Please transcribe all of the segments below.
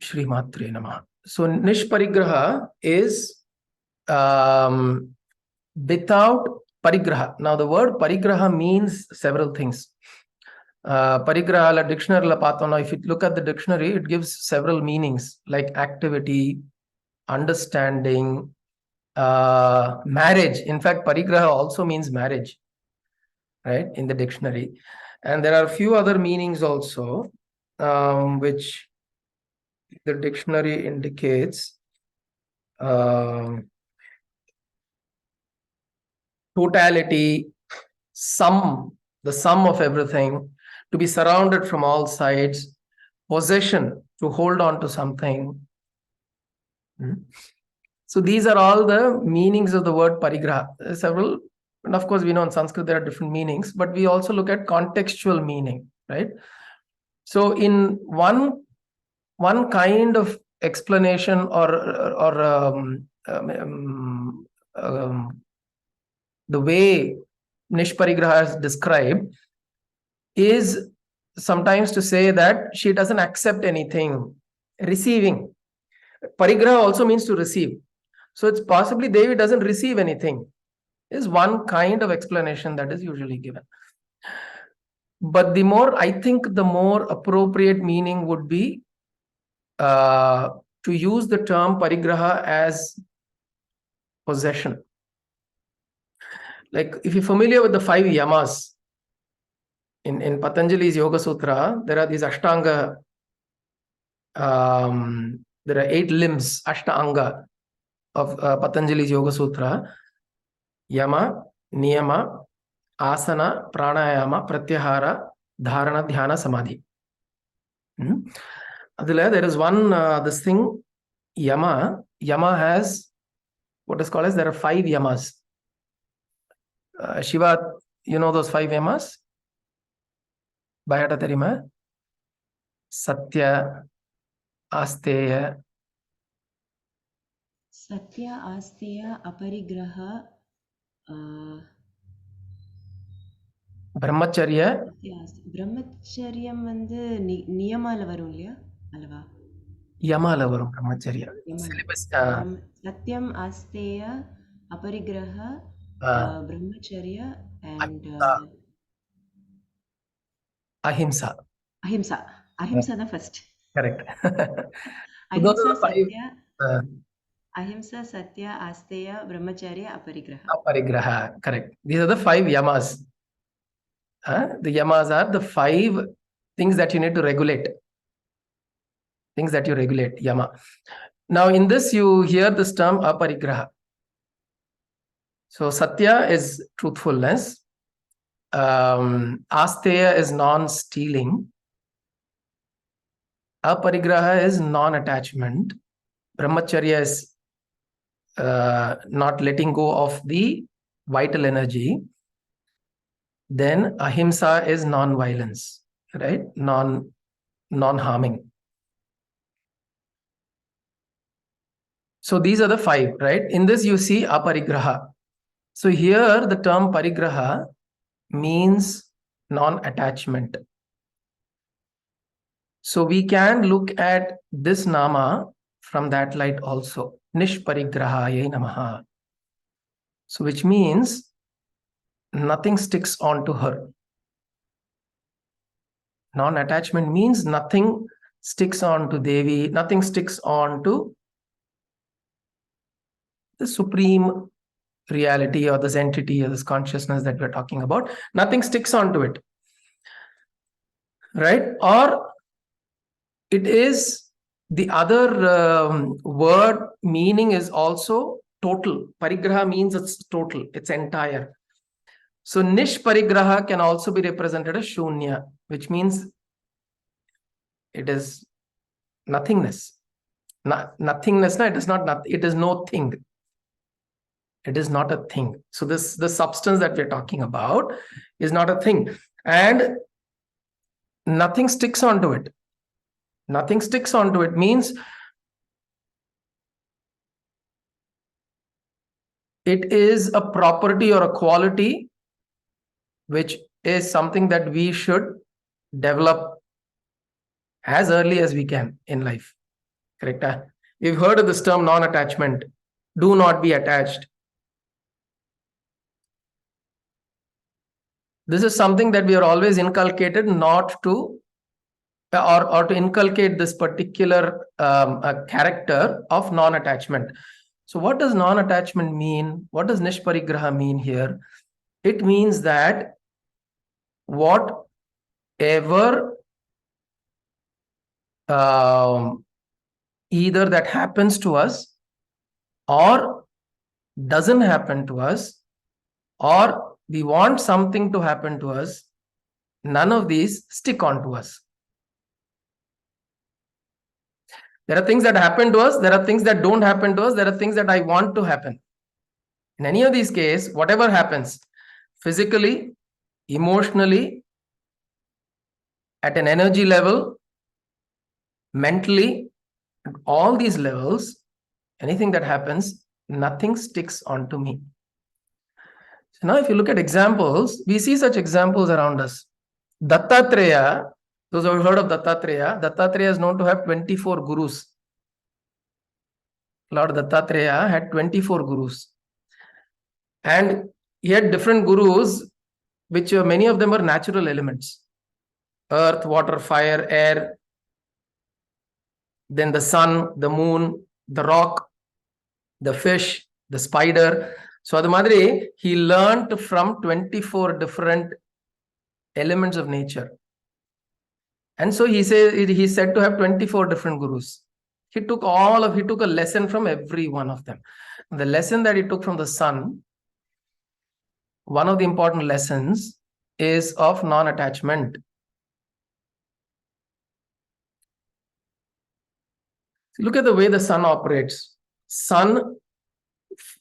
Shri Matre Namaha. So Nishparigraha is without parigraha. Now the word parigraha means several things. Parigraha la dictionary la pathona. If you look at the dictionary, it gives several meanings like activity, understanding, marriage. In fact, parigraha also means marriage, right, in the dictionary. And there are a few other meanings also, which the dictionary indicates. Totality, the sum of everything, to be surrounded from all sides, possession, to hold on to something. So these are all the meanings of the word parigraha. Several, and of course we know in Sanskrit there are different meanings, but we also look at contextual meaning, right? So in one kind of explanation or the way Nishparigraha is described is sometimes to say that she doesn't accept anything, receiving. Parigraha also means to receive. So it's possibly Devi doesn't receive anything, is one kind of explanation that is usually given. But I think the more appropriate meaning would be to use the term parigraha as possession. Like if you're familiar with the 5 yamas, in Patanjali's Yoga Sutra, there are these Ashtanga, there are 8 limbs, Ashtanga of Patanjali's Yoga Sutra: Yama, Niyama, Asana, Pranayama, Pratyahara, Dharana, Dhyana, Samadhi. There is one, this thing, Yama. Yama has what is called as, there are 5 yamas. Shiva, you know those 5 yamas? Bayata Terima? Satya, Asteya. Satya, Asteya, Aparigraha, Brahmacharya. Brahmacharyam வந்து நியமால வரும் இல்லையா அல்லவா? Yamala varum Brahmacharya. Satyam, Asteya, Aparigraha, Brahmacharya, and Ahimsa. Ahimsa the first. Correct. Ahimsa, Satya, Ahimsa, Satya, Asteya, Brahmacharya, Aparigraha. Aparigraha, correct. These are the 5 yamas. The yamas are the 5 things that you need to regulate. Things that you regulate, yama. Now in this you hear this term aparigraha. So Satya is truthfulness. Asteya is non-stealing. Aparigraha is non-attachment. Brahmacharya is not letting go of the vital energy. Then ahimsa is non-violence, right? Non-harming. So these are the 5, right? In this you see aparigraha. So here the term parigraha means non-attachment. So we can look at this nama from that light also. Nishparigrahaye namaha. So which means nothing sticks onto her. Non-attachment means nothing sticks on to Devi, nothing sticks on to the supreme reality or this entity or this consciousness that we're talking about. Nothing sticks onto it, right? Or it is the other word meaning is also total. Parigraha means it's total, it's entire. So Nishparigraha can also be represented as Shunya, which means it is nothingness. Nothingness, no, it is not, it is no thing. It is not a thing. So the substance that we're talking about is not a thing. And nothing sticks onto it. Nothing sticks onto it means it is a property or a quality which is something that we should develop as early as we can in life. Correct? We've heard of this term non-attachment. Do not be attached. This is something that we are always inculcated not to, or to inculcate this particular character of non-attachment. So what does non-attachment mean? What does nishparigraha mean here? It means that whatever either that happens to us or doesn't happen to us, or we want something to happen to us, none of these stick on to us. There are things that happen to us, there are things that don't happen to us, there are things that I want to happen. In any of these cases, whatever happens, physically, emotionally, at an energy level, mentally, at all these levels, anything that happens, nothing sticks onto me. So now if you look at examples, we see such examples around us. Dattatreya, those who have heard of Dattatreya is known to have 24 gurus. Lord Dattatreya had 24 gurus. And he had different gurus, which many of them were natural elements. Earth, water, fire, air, then the sun, the moon, the rock, the fish, the spider. So Adamadri, he learned from 24 different elements of nature. And so he's said to have 24 different gurus. He took a lesson from every one of them. The lesson that he took from the sun, one of the important lessons is of non-attachment. Look at the way the sun operates. Sun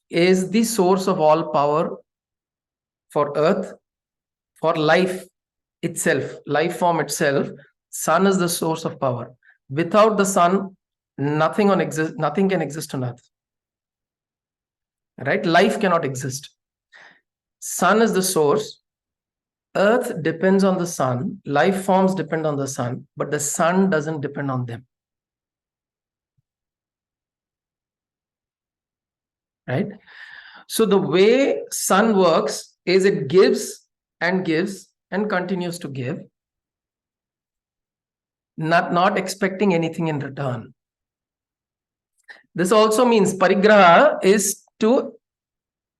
is the source of all power for earth, for life itself, life form itself. Sun is the source of power. Without the sun, nothing can exist on earth. Right? Life cannot exist. Sun is the source. Earth depends on the sun. Life forms depend on the sun, but the sun doesn't depend on them. Right? So the way sun works is it gives and continues to give, not expecting anything in return. This also means parigraha is to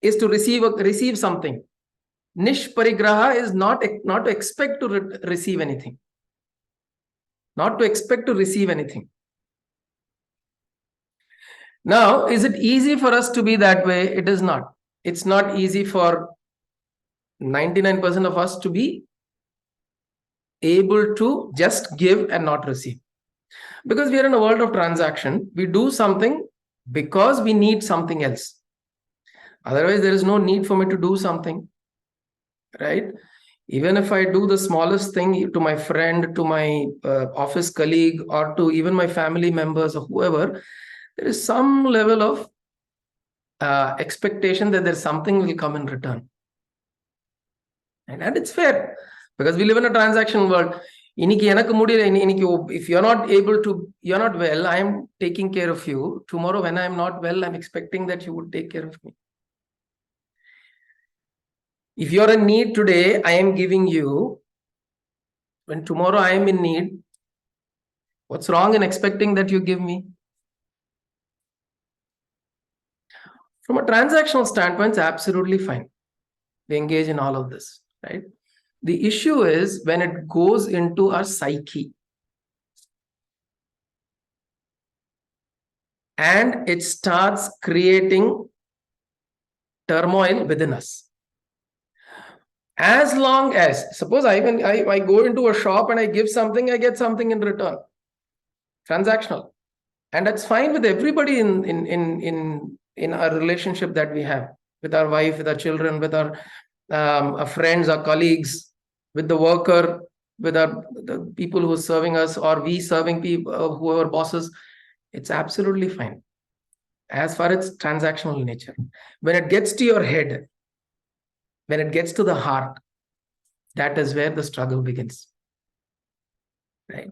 receive something. Nishparigraha is not to expect to receive anything. Not to expect to receive anything. Now, is it easy for us to be that way? It is not. It's not easy for 99% of us to be able to just give and not receive. Because we are in a world of transaction, we do something because we need something else. Otherwise, there is no need for me to do something, right? Even if I do the smallest thing to my friend, to my office colleague, or to even my family members or whoever, there is some level of expectation that there's something will come in return. And it's fair, because we live in a transaction world. If you're not able to, you're not well, I am taking care of you. Tomorrow when I'm not well, I'm expecting that you would take care of me. If you're in need today, I am giving you. When tomorrow I am in need, what's wrong in expecting that you give me? From a transactional standpoint, it's absolutely fine. We engage in all of this, right? The issue is when it goes into our psyche and it starts creating turmoil within us. As long as, suppose I go into a shop and I give something, I get something in return. Transactional. And that's fine with everybody in our relationship that we have with our wife, with our children, with our friends, our colleagues, with the worker, with the people who are serving us, or we serving people who are bosses. It's absolutely fine as far as transactional nature. When it gets to your head, when it gets to the heart, that is where the struggle begins, right?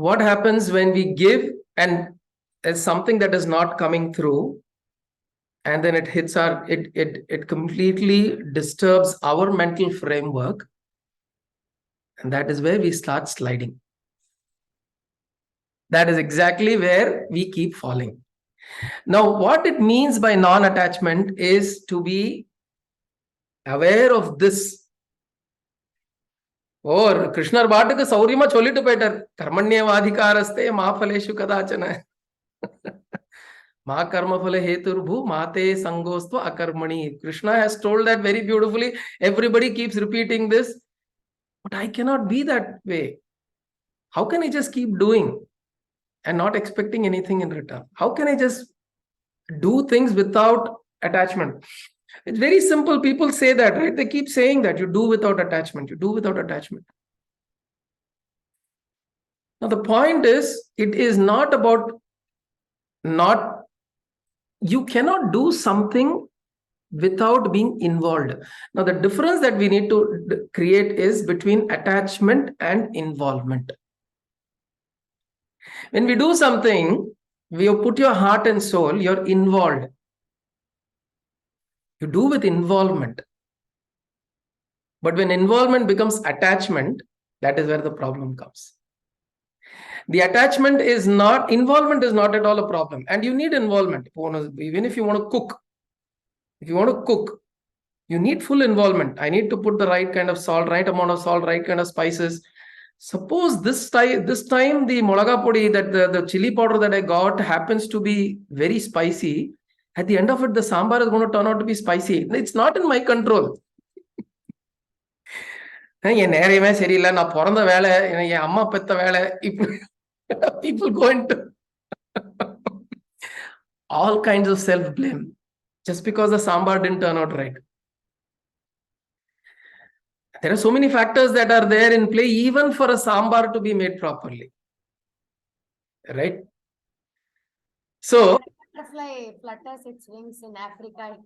what happens when we give and there's something that is not coming through, and then it hits it completely disturbs our mental framework, and that is where we start sliding. That is exactly where we keep falling. Now, what it means by non-attachment is to be aware of this. Or Krishna பாட்டுக்கு சௌரியமா சொல்லிட்டு போயிட்டார், கர்மண்யவாதிகாரஸ்தே மா ஃபலேஷு கதாச்சன ma karma phale heturbu mate sangostva akarmani. Krishna has told that very beautifully. Everybody keeps repeating this, but I cannot be that way. How can I just keep doing and not expecting anything in return? How can I just do things without attachment? It's very simple. People say that, right? They keep saying that you do without attachment, you do without attachment. Now, the point is, it is not about you cannot do something without being involved. Now, the difference that we need to create is between attachment and involvement. When we do something, you put your heart and soul, you're involved. You do with involvement. But when involvement becomes attachment, that is where the problem comes. The attachment is not, involvement is not at all a problem. And you need involvement. Even if you want to cook, you need full involvement. I need to put the right kind of salt, right amount of salt, right kind of spices. Suppose this time the molaga podi, that the chili powder that I got happens to be very spicy. At the end of it, the sambar is going to turn out to be spicy. It's not in my control. People go into all kinds of self-blame just because the sambar didn't turn out right. There are so many factors that are there in play even for a sambar to be made properly. Right? So, butterfly flutters its wings in Africa.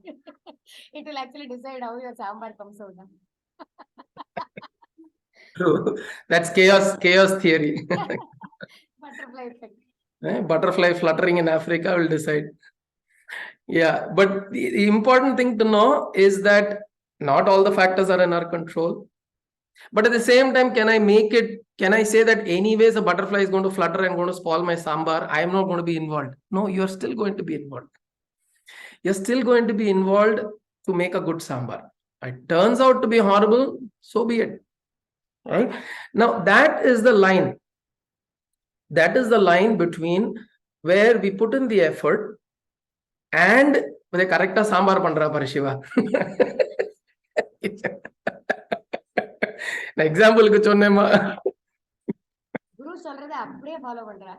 It will actually decide how your sambar comes out. True. That's chaos theory. Butterfly effect. Butterfly fluttering in Africa will decide. Yeah, but the important thing to know is that not all the factors are in our control. But at the same time, can I say that anyways a butterfly is going to flutter and going to spoil my sambar? I am not going to be involved. No, you are still going to be involved. You're still going to be involved to make a good sambar. It turns out to be horrible, so be it. Right? Now, that is the line. That is the line between where we put in the effort and the correct sambar pandra parishiva. Example ku sonnema. Guru சொல்றதை அப்படியே follow பண்றா.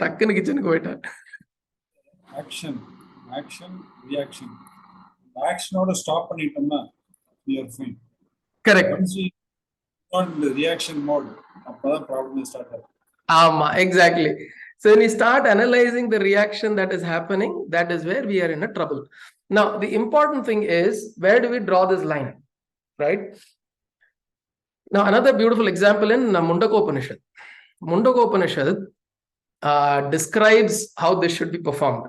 டக்குனு கிச்சனுக்கு போயிட்டான். Action, reaction. Actionோட stop பண்ணிட்டோம்னா we are fine. Correct. Once we on the reaction mode, அப்பதான் problem start ஆகும். ஆமா, exactly. So when we start analyzing the reaction that is happening, that is where we are in a trouble. Now, the important thing is, where do we draw this line? Right? Now, another beautiful example in Mundaka Upanishad. Mundaka Upanishad describes how this should be performed.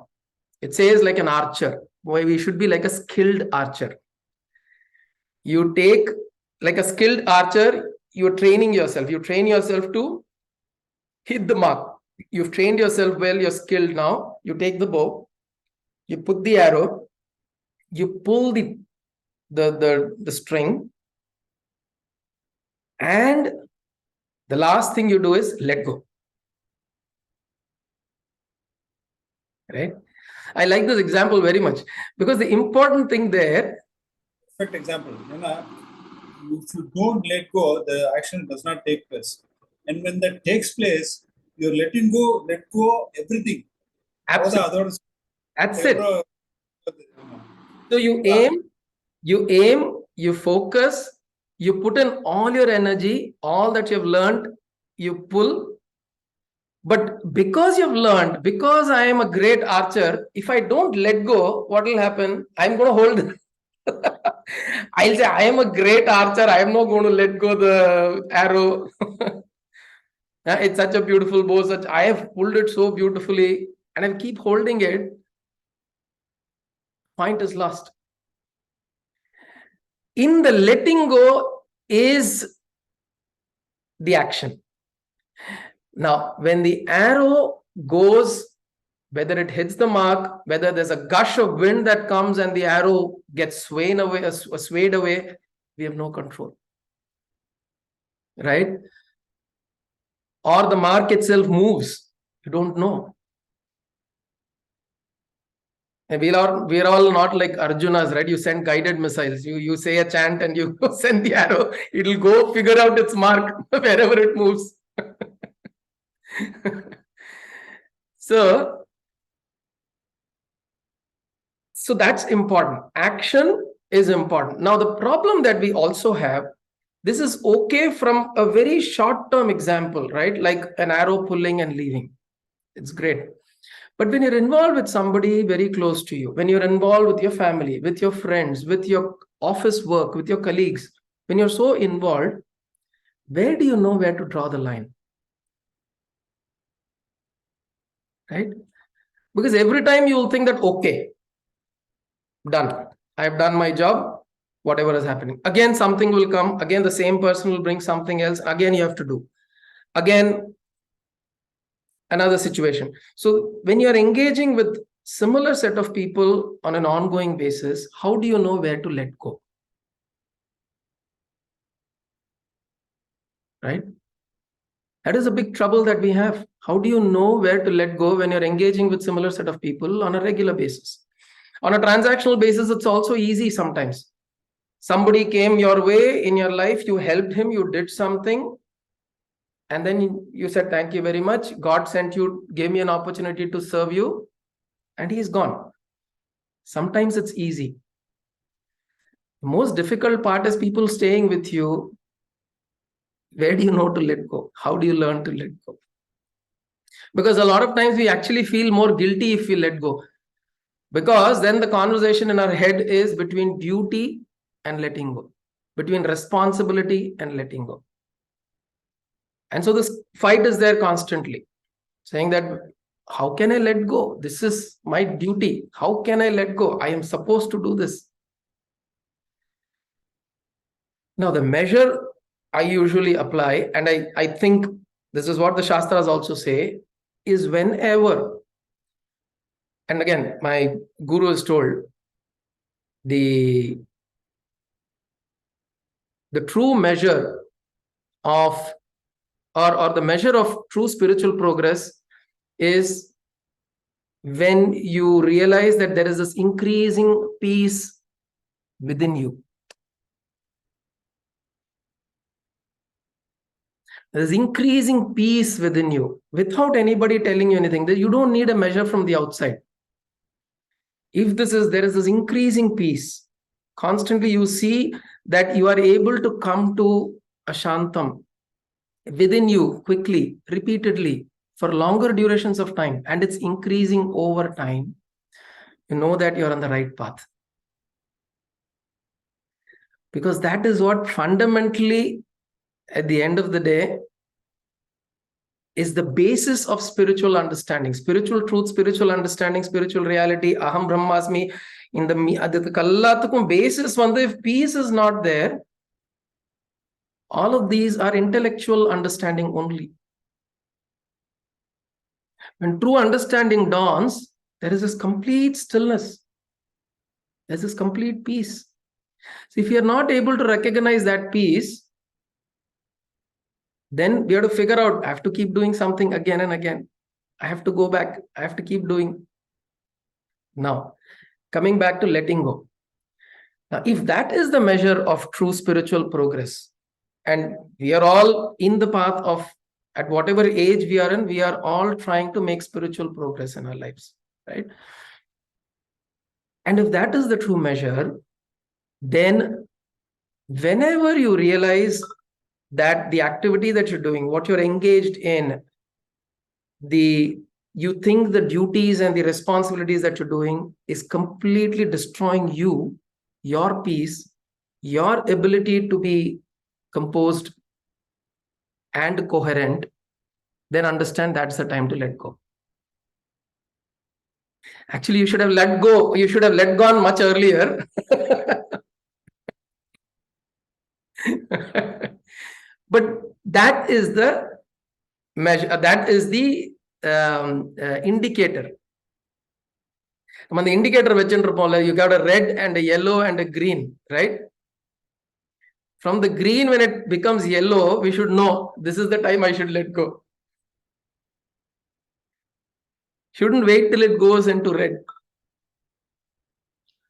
It says like an archer, why we should be like a skilled archer. You take, like a skilled archer, you're training yourself. You train yourself to hit the mark. You've trained yourself well, you're skilled now. You take the bow, you put the arrow, you pull the string, and the last thing you do is let go. Right? I like this example very much because the important thing there. Perfect example. If you don't let go, the action does not take place. And when that takes place, you're let go everything. Absolutely. That's it. So you aim, you focus, you put in all your energy, all that you've learned, you pull. But because you've learned, because I am a great archer, if I don't let go, what will happen? I'm going to hold I'll say, I am a great archer. I am not going to let go the arrow. It's such a beautiful bow. I have pulled it so beautifully and I keep holding it. Point is lost. In the letting go is the action. Now, when the arrow goes, whether it hits the mark, whether there's a gush of wind that comes and the arrow gets swayed away, we have no control. Right? Or the mark itself moves. You don't know. And we're all not like Arjunas, right? You send guided missiles. You say a chant and you send the arrow. It'll go figure out its mark wherever it moves. So that's important. Action is important. Now, the problem that we also have, this is okay from a very short-term example, right? Like an arrow pulling and leaving. It's great. But when you're involved with somebody very close to you, when you're involved with your family, with your friends, with your office work, with your colleagues, when you're so involved, where do you know where to draw the line? Right? Because every time you will think that, okay, done. I've done my job, whatever is happening. Again, something will come. Again, the same person will bring something else. Again, you have to do. Again, another situation. So when you're engaging with similar set of people on an ongoing basis, how do you know where to let go? Right? That is a big trouble that we have. How do you know where to let go when you're engaging with similar set of people on a regular basis? On a transactional basis, it's also easy sometimes. Somebody came your way in your life, you helped him, you did something, and then you said, thank you very much. God sent you, gave me an opportunity to serve you, and he's gone. Sometimes it's easy. The most difficult part is people staying with you. Where do you know to let go? How do you learn to let go? Because a lot of times we actually feel more guilty if we let go. Because then the conversation in our head is between duty and letting go, between responsibility and letting go. And so this fight is there constantly, saying that, how can I let go? This is my duty. How can I let go? I am supposed to do this. Now, the measure I usually apply, and I think this is what the Shastras also say, is whenever, and again, my guru is told, the true measure of, or the measure of true spiritual progress is when you realize that there is this increasing peace within you. There is increasing peace within you without anybody telling you anything. You don't need a measure from the outside. If there is this increasing peace, constantly you see that you are able to come to a shantam within you quickly, repeatedly, for longer durations of time, and it's increasing over time, you know that you're on the right path. Because that is what fundamentally, at the end of the day, is the basis of spiritual understanding, spiritual truth, spiritual understanding, spiritual reality, aham brahmasmi. In the basis, if peace is not there, all of these are intellectual understanding only. When true understanding dawns, there is this complete stillness. There's this complete peace. So if you're not able to recognize that peace, then we have to figure out, I have to keep doing something again and again. I have to go back. I have to keep doing. Now, coming back to letting go. Now, if that is the measure of true spiritual progress, and we are all in the path of, at whatever age we are in, we are all trying to make spiritual progress in our lives, right? And if that is the true measure, then whenever you realize that the activity that you're doing, what you're engaged in, you think the duties and the responsibilities that you're doing is completely destroying you, your peace, your ability to be composed and coherent, then understand that's the time to let go. Actually, you should have let go. You should have let gone much earlier. But that is the measure. That is the indicator. When the indicator, you got a red and a yellow and a green, right? From the green, when it becomes yellow, we should know this is the time I should let go. Shouldn't wait till it goes into red.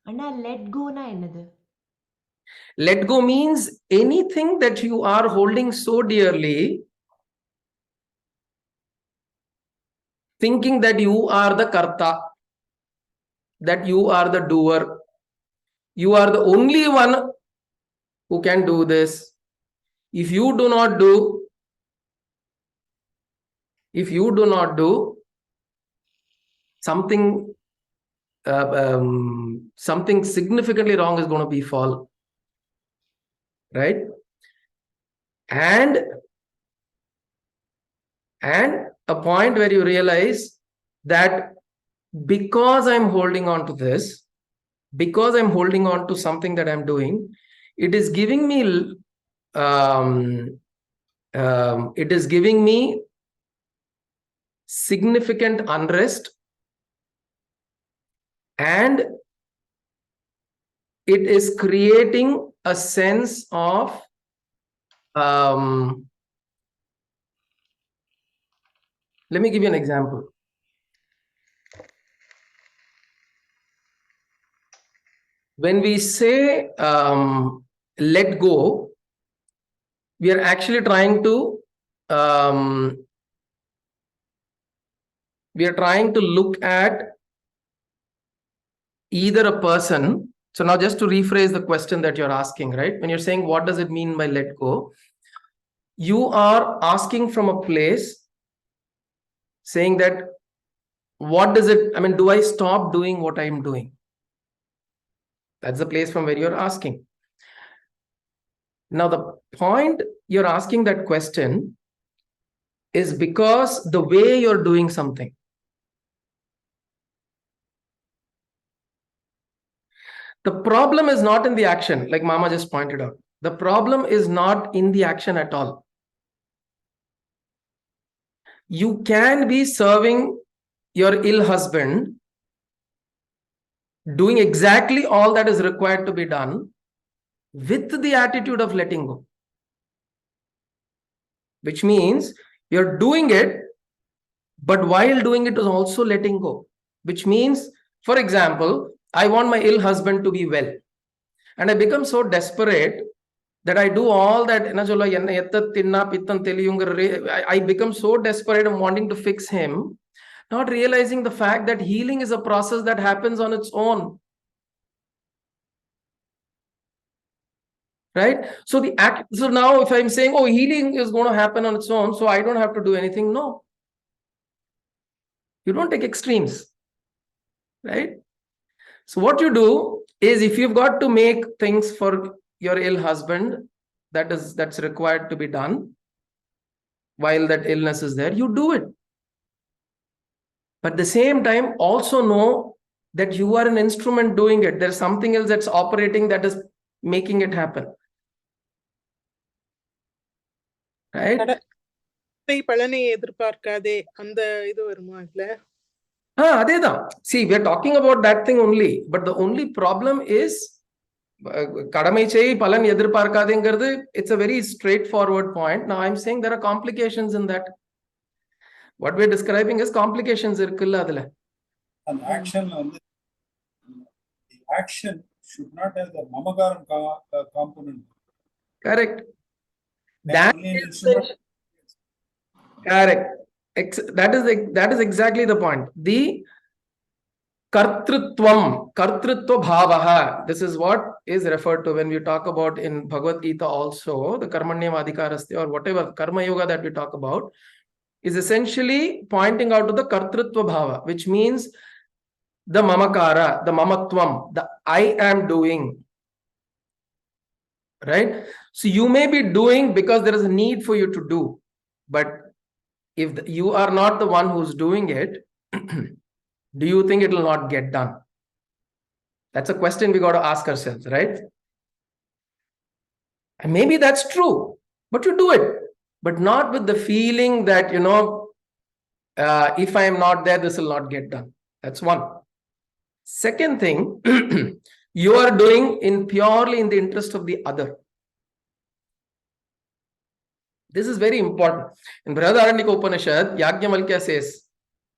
Anna, let go na ennadu? Let go means anything that you are holding so dearly, thinking that you are the karta, that you are the doer, you are the only one who can do this. If you do not do, something something significantly wrong is going to befall, right? And a point where you realize that because I'm holding on to this, because I'm holding on to something that I'm doing, it is giving me significant unrest, and it is creating a sense of let me give you an example. When we say let go, we are actually trying to look at either a person. So now just to rephrase the question that you're asking, right? When you're saying, what does it mean by let go? You are asking from a place saying that, what does it, I mean, do I stop doing what I'm doing? That's the place from where you're asking. Now, the point you're asking that question is because the way you're doing something. The problem is not in the action, like Mama just pointed out. The problem is not in the action at all. You can be serving your ill husband, doing exactly all that is required to be done with the attitude of letting go. Which means you're doing it, but while doing it is also letting go. Which means, for example, I want my ill husband to be well. And I become so desperate that I do all that. I become so desperate and wanting to fix him, not realizing the fact that healing is a process that happens on its own. Right? So now if I'm saying, oh, healing is going to happen on its own, so I don't have to do anything. No. You don't take extremes. Right? So what you do is, if you've got to make things for your ill husband, that's required to be done while that illness is there, you do it. But at the same time, also know that you are an instrument doing it. There's something else that's operating that is making it happen. Right? See, we are talking about that thing only, but the only problem is it's a very straightforward point. Now I'm saying there are complications in that. What we're describing is complications. And action should not have the mamagaram component. Correct. That is exactly the point. The kartrutva bhavaha. This is what is referred to when we talk about in Bhagavad Gita also, the karmanyam adhikarasya or whatever karma yoga that we talk about, is essentially pointing out to the kartrutva bhava, which means the mamakara, the mamatvam, the I am doing. right? So you may be doing because there is a need for you to do, but if you are not the one who's doing it, do you think it will not get done? That's a question we got to ask ourselves, right? And maybe that's true, but you do it, but not with the feeling that, if I am not there, this will not get done. That's one. Second thing, you are doing purely in the interest of the other. This is very important. In Brihadaranyaka Upanishad, Yajnavalkya says,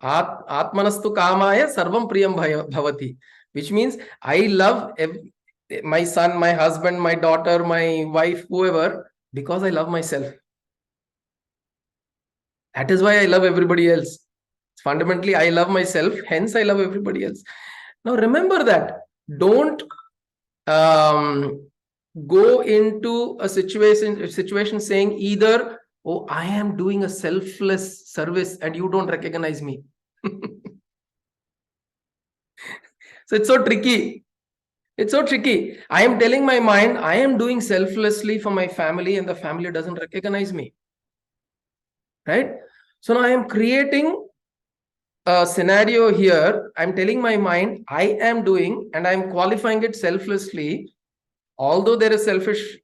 Atmanastu kamaya sarvam priyam bhavati, which means I love my son, my husband, my daughter, my wife, whoever, because I love myself. That is why I love everybody else. Fundamentally, I love myself, hence I love everybody else. Now remember that. Don't go into a situation saying either, oh, I am doing a selfless service and you don't recognize me. So it's so tricky. It's so tricky. I am telling my mind, I am doing selflessly for my family and the family doesn't recognize me. Right? So now I am creating a scenario here. I'm telling my mind, I am doing, and I'm qualifying it selflessly. Although there is selfish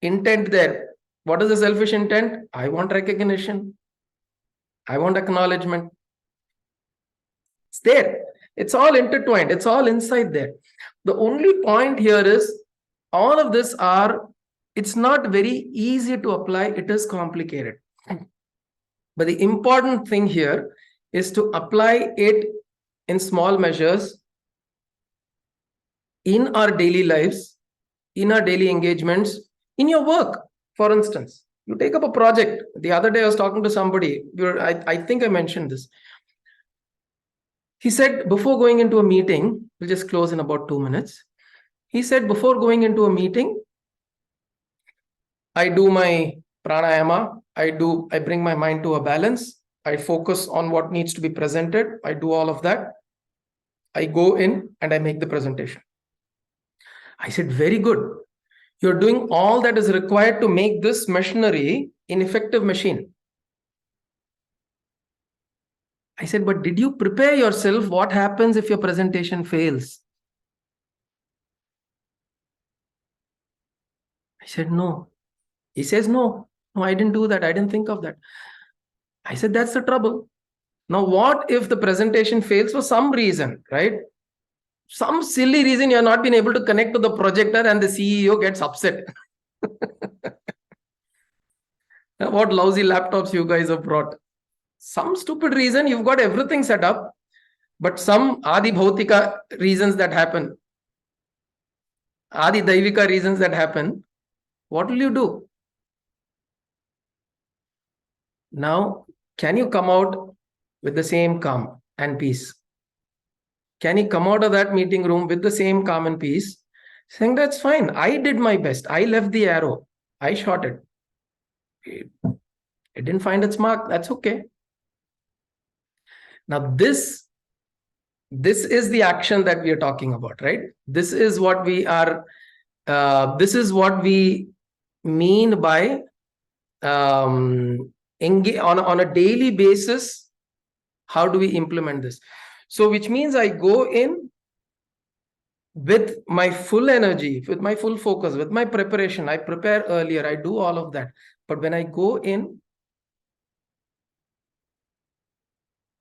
intent there. What is the selfish intent? I want recognition. I want acknowledgement. It's there. It's all intertwined. It's all inside there. The only point here is all of this it's not very easy to apply. It is complicated. But the important thing here is to apply it in small measures in our daily lives, in our daily engagements, in your work. For instance, you take up a project. The other day I was talking to somebody. I think I mentioned this. He said, before going into a meeting, we'll just close in about 2 minutes. He said, before going into a meeting, I do my pranayama. I bring my mind to a balance. I focus on what needs to be presented. I do all of that. I go in and I make the presentation. I said, very good. You're doing all that is required to make this machinery an effective machine. I said, but did you prepare yourself? What happens if your presentation fails? I said, no. He says, no, I didn't do that. I didn't think of that. I said, that's the trouble. Now, what if the presentation fails for some reason, right? Some silly reason you're not been able to connect to the projector and the CEO gets upset. What lousy laptops you guys have brought. Some stupid reason you've got everything set up, but some Adi Bhautika reasons that happen, Adi Daivika reasons that happen, what will you do? Now, can you come out with the same calm and peace? Can you come out of that meeting room with the same calm and peace, saying, that's fine, I did my best, I left the arrow, I shot it. It didn't find its mark, that's okay. Now, this is the action that we are talking about, right? This is what we are, this is what we mean by engage on a daily basis. How do we implement this? So, which means I go in with my full energy, with my full focus, with my preparation. I prepare earlier, I do all of that. But when I go in,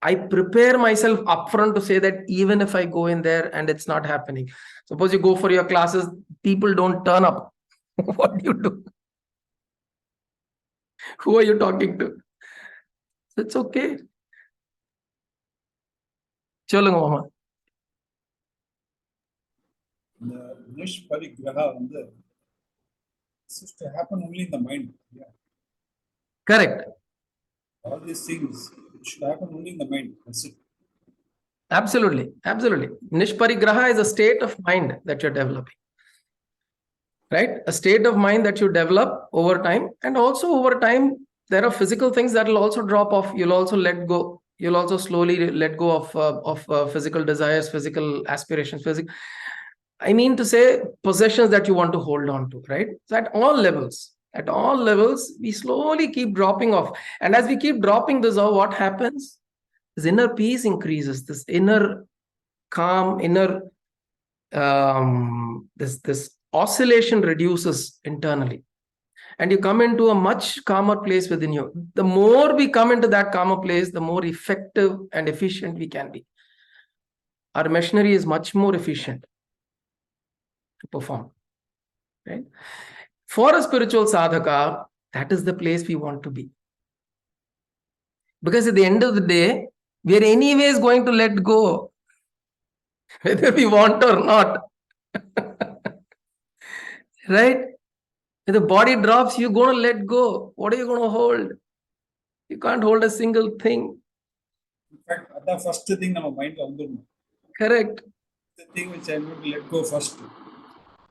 I prepare myself upfront to say that even if I go in there and it's not happening, suppose you go for your classes, people don't turn up. What do you do? Who are you talking to? So it's okay. Cholunga mama. The nishparigraha this is to happen only in the mind. Yeah. Correct. All these things, it should happen only in the mind. That's it. Absolutely. Absolutely. Nishparigraha is a state of mind that you're developing. Right? A state of mind that you develop over time. And also over time, there are physical things that will also drop off. You'll also let go. You'll also slowly let go of physical desires, physical aspirations, I mean to say possessions that you want to hold on to, right? So at all levels, we slowly keep dropping off. And as we keep dropping this off, what happens? This inner peace increases, this inner calm, inner this oscillation reduces internally, and you come into a much calmer place within you. The more we come into that calmer place, the more effective and efficient we can be. Our machinery is much more efficient to perform, right? For a spiritual sadhaka, that is the place we want to be, because at the end of the day, we are anyways going to let go, whether we want or not. Right? If the body drops, you're going to let go. What are you going to hold? You can't hold a single thing. In fact, the first thing our mind vandum. Correct. The thing which I'm going to let go first.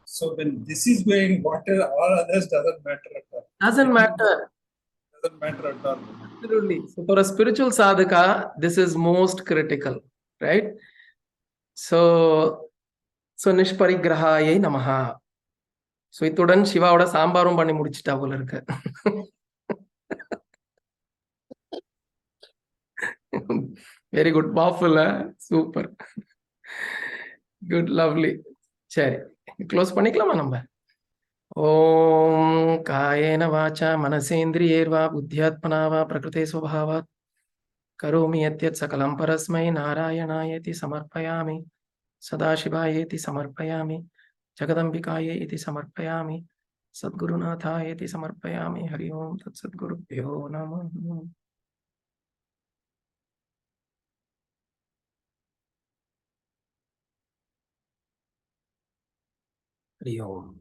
So when this is going, whatever all others doesn't matter at all. Doesn't matter. Doesn't matter at all. Absolutely. So for a spiritual sadhaka, this is most critical, right? So nishparigrahayai namaha. So itudan சிவாவோட சாம்பாரும் பண்ணி முடிச்சிட்டா போல இருக்கு. Very good, powerful, super, good, lovely. சரி, close பண்ணிக்கலாமா நம்ம? ஓம் காயேன வாச்சா மனசேந்திரியேர்வா புத்தியாத்மனா வா பிரகிருதே ஸ்வபாவாத் கரோமி யத்யத் சகலம் பரஸ்மை நாராயணாயேதி சமர்ப்பயாமி, சதாசிவாயேதி சமர்ப்பயாமி, ஜகதம்பிகாயேதி சமர்ப்பயாமி, சத்குருநாதாயேதி சமர்ப்பயாமி. ஹரி ஓம் தத் சத்குருப்யோ நமः. ஹரி ஓம்.